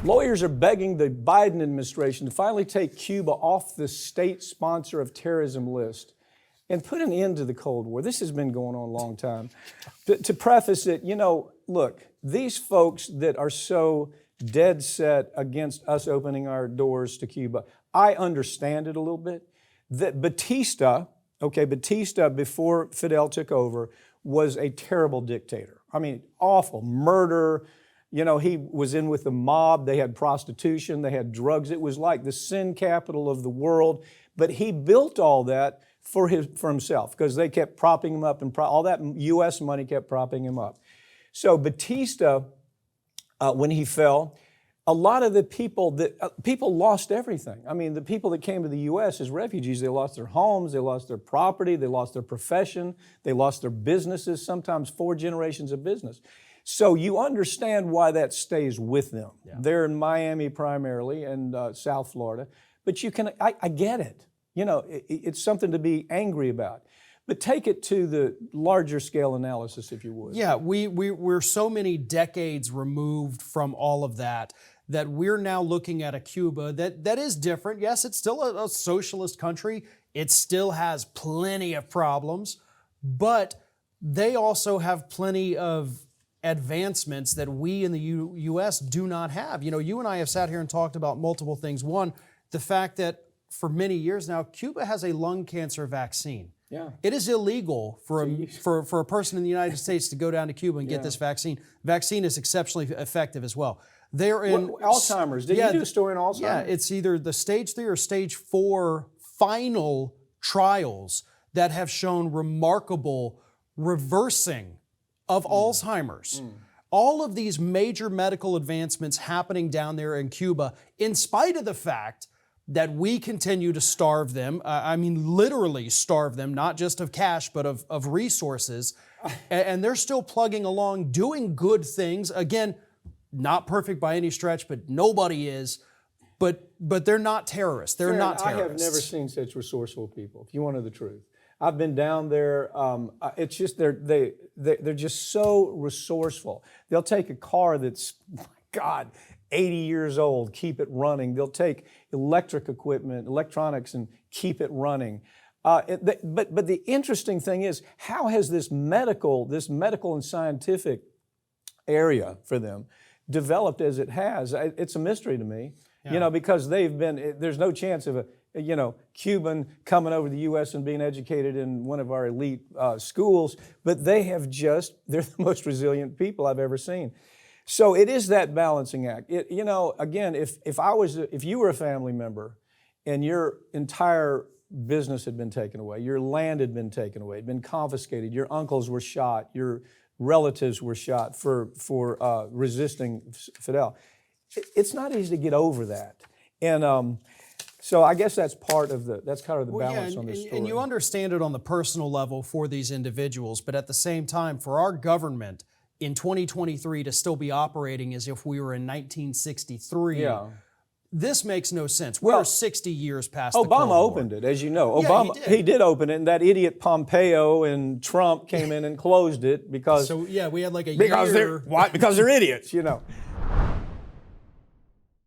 Lawyers are begging the Biden administration to finally take Cuba off the state sponsor of terrorism list and put an end to the Cold War. This has been going on a long time. To preface it, look, these folks that are so dead set against us opening our doors to Cuba, I understand it a little bit. That Batista, before Fidel took over, was a terrible dictator. I mean, awful, murder. He was in with the mob. They had prostitution. They had drugs. It was like the sin capital of the world. But he built all that for himself because they kept propping him up, and all that U.S. money kept propping him up. So Batista, when he fell, a lot of the people people lost everything. I mean, the people that came to the U.S. as refugees, they lost their homes, they lost their property, they lost their profession, they lost their businesses, sometimes 4 generations of business. So you understand why that stays with them. Yeah. They're in Miami primarily and South Florida. But I get it. It's something to be angry about. But take it to the larger scale analysis, if you would. Yeah, we're so many decades removed from all of that we're now looking at a Cuba that is different. Yes, it's still a socialist country. It still has plenty of problems, but they also have plenty of advancements that we in the U.S. do not have. You and I have sat here and talked about multiple things. One, the fact that for many years now, Cuba has a lung cancer vaccine. Yeah. It is illegal for a person in the United States to go down to Cuba and get this vaccine. Vaccine is exceptionally effective as well. They're in Alzheimer's. Did you do a story on Alzheimer's? Yeah, it's either the stage 3 or stage 4 final trials that have shown remarkable reversing of Alzheimer's. All of these major medical advancements happening down there in Cuba, in spite of the fact that we continue to starve them, literally starve them, not just of cash, but of resources. And they're still plugging along, doing good things. Again, not perfect by any stretch, but nobody is. But they're not terrorists. They're not terrorists. I have never seen such resourceful people, if you want to know the truth. I've been down there. It's just they're just so resourceful. They'll take a car that's, my God, 80 years old, keep it running. They'll take electric equipment, electronics, and keep it running. But the interesting thing is, how has this medical and scientific area for them developed as it has? It's a mystery to me. Yeah. Because there's no chance of a Cuban coming over to the U.S. and being educated in one of our elite schools, but they're the most resilient people I've ever seen. So it is that balancing act. Again, if you were a family member and your entire business had been taken away, your land had been taken away, had been confiscated, your uncles were shot, your relatives were shot for resisting Fidel, it's not easy to get over that. And so I guess that's kind of the balance on this story. And you understand it on the personal level for these individuals, but at the same time, for our government in 2023 to still be operating as if we were in 1963, this makes no sense. We're 60 years past the Cold War. Obama opened it, as you know. Obama, he did open it, and that idiot Pompeo and Trump came in and closed it because... So, we had like a year... Why? Because they're idiots,